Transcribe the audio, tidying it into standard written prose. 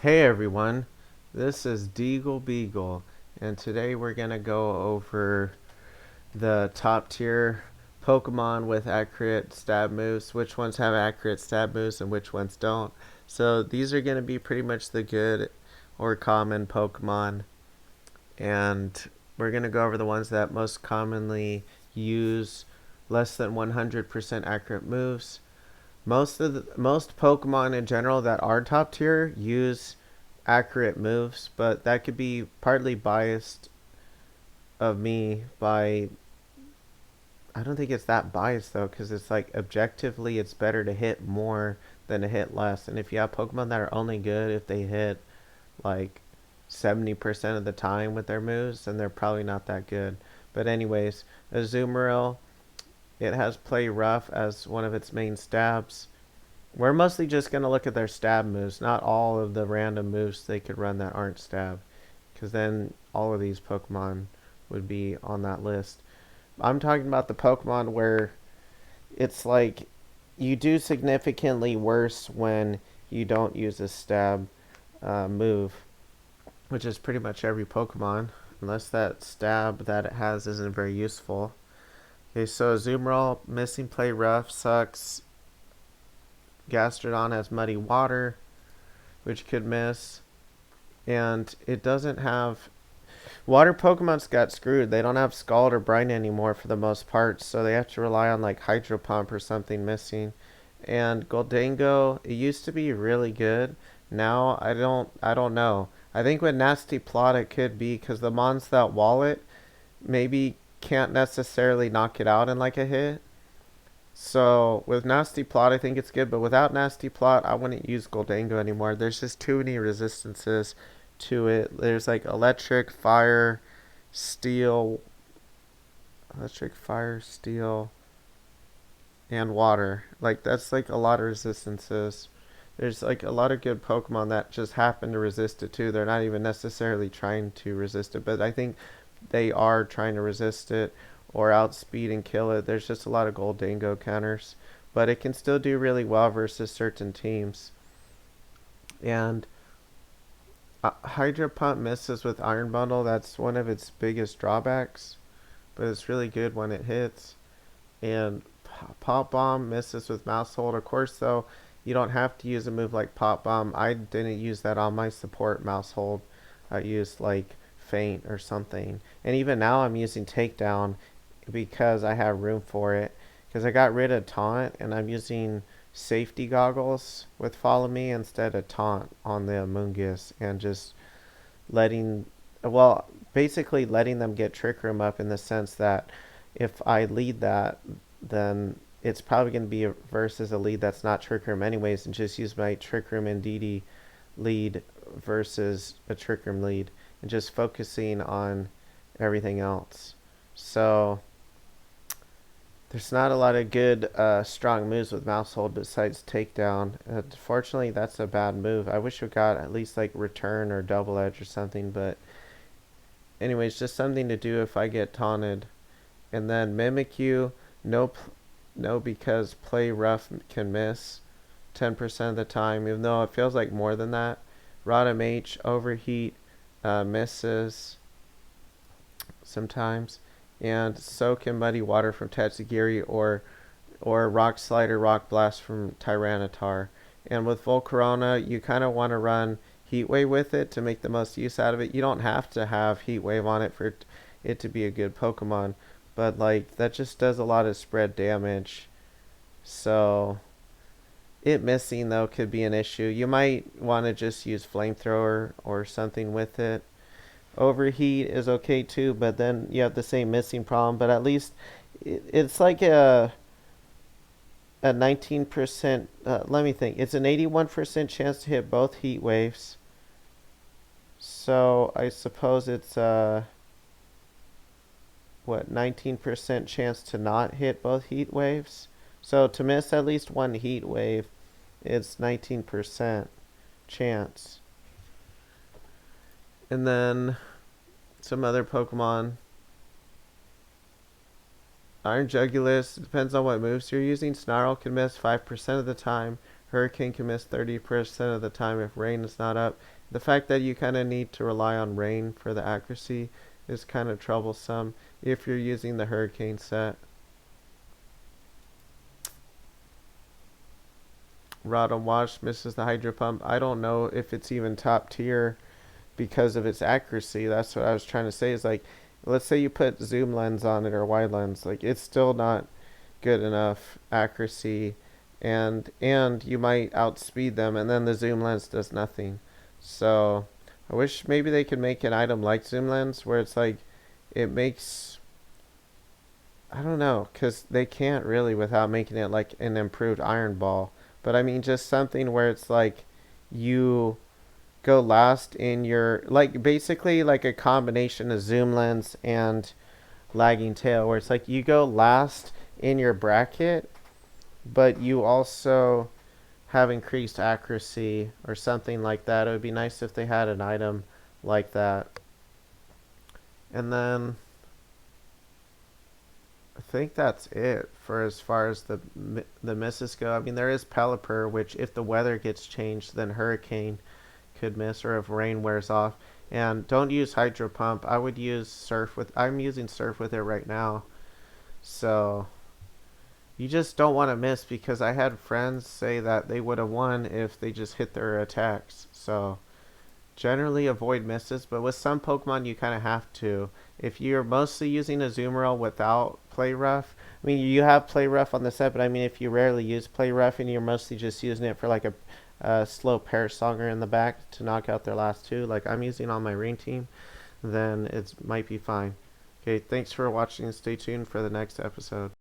Hey everyone, this is DeagleBeagle, and today we're gonna go over the top tier Pokemon with accurate stab moves, which ones have accurate stab moves and which ones don't. So these are gonna be pretty much the good or common Pokemon, and we're gonna go over the ones that most commonly use less than 100% accurate moves. Most Pokemon in general that are top tier use accurate moves, but that could be partly biased of me by. I don't think it's that biased though, because it's like objectively it's better to hit more than to hit less. And if you have Pokemon that are only good if they hit like 70% of the time with their moves, then they're probably not that good. But anyways, Azumarill, it has Play Rough as one of its main stabs. We're mostly just going to look at their stab moves, not all of the random moves they could run that aren't stab, because then all of these Pokemon would be on that list. I'm talking about the Pokemon where it's like you do significantly worse when you don't use a stab move, which is pretty much every Pokemon, unless that stab that it has isn't very useful. Okay, so Azumarill, missing Play Rough sucks. Gastrodon has Muddy Water, which could miss. And it doesn't have. Water Pokemon's got screwed. They don't have Scald or Brine anymore for the most part, so they have to rely on like Hydro Pump or something missing. And Goldango, it used to be really good. Now I don't know. I think with Nasty Plot it could be because the mons that wall it maybe can't necessarily knock it out in like a hit. So with Nasty Plot, I think it's good, but without Nasty Plot, I wouldn't use Goldango anymore. There's just too many resistances to it. There's like steel, electric, fire, steel, and water. Like that's like a lot of resistances. There's like a lot of good Pokemon that just happen to resist it too. They're not even necessarily trying to resist it, but I think they are trying to resist it or outspeed and kill it. There's just a lot of Goldango counters, but it can still do really well versus certain teams. And Hydro Pump misses with Iron Bundle. That's one of its biggest drawbacks, but it's really good when it hits. And Pop Bomb misses with Mouse Hold. Of course, though, you don't have to use a move like Pop Bomb. I didn't use that on my support Mouse Hold. I used like Faint or something. And even now I'm using Takedown because I have room for it. Because I got rid of Taunt and I'm using Safety Goggles with Follow Me instead of Taunt on the Amoonguss and just letting, well, basically letting them get Trick Room up in the sense that if I lead that, then it's probably going to be versus a lead that's not Trick Room anyways, and just use my Trick Room and DD lead versus a Trick Room lead, and just focusing on everything else. So there's not a lot of good strong moves with Mouse Hold besides Takedown. Fortunately, that's a bad move. I wish we got at least like Return or Double Edge or something, but anyways, just something to do if I get taunted. And then Mimikyu, no, no, because Play Rough can miss 10% of the time, even though it feels like more than that. Rodham H, Overheat, misses sometimes. And so can Muddy Water from Tatsugiri or Rock Slide or Rock Blast from Tyranitar. And with Volcarona, you kind of want to run Heat Wave with it to make the most use out of it. You don't have to have Heat Wave on it for it to be a good Pokemon, but like that just does a lot of spread damage. So it missing though could be an issue. You might want to just use Flamethrower or something with it. Overheat is okay too, but then you have the same missing problem. But at least it's like a 19%. Let me think. It's an 81% chance to hit both heat waves. So I suppose it's what 19% chance to not hit both heat waves. So to miss at least one heat wave, it's 19% chance. And then some other Pokemon. Iron Jugulus, depends on what moves you're using. Snarl can miss 5% of the time. Hurricane can miss 30% of the time if rain is not up. The fact that you kind of need to rely on rain for the accuracy is kind of troublesome if you're using the hurricane set. Rod on Wash misses the hydro pump. I don't know if it's even top tier because of its accuracy. That's what I was trying to say is like, let's say you put zoom lens on it or wide lens, like it's still not good enough accuracy, and you might outspeed them, and then the zoom lens does nothing. So I wish maybe they could make an item like zoom lens where it's like it makes, I don't know, because they can't really without making it like an improved iron ball. But I mean, just something where it's like you go last in your, like basically like a combination of zoom lens and lagging tail, where it's like you go last in your bracket, but you also have increased accuracy or something like that. It would be nice if they had an item like that. And then I think that's it for as far as the misses go. I mean, there is Pelipper, which if the weather gets changed, then Hurricane could miss, or if rain wears off. And don't use Hydro Pump. I would use Surf with. I'm using Surf with it right now. So you just don't want to miss, because I had friends say that they would have won if they just hit their attacks. So generally avoid misses, but with some Pokemon you kind of have to. If you're mostly using a Azumarill without Play Rough, I mean, you have Play Rough on the set, but I mean, if you rarely use Play Rough and you're mostly just using it for like a slow Parasonger in the back to knock out their last two, like I'm using on my Rain team, then it might be fine. Okay, thanks for watching. Stay tuned for the next episode.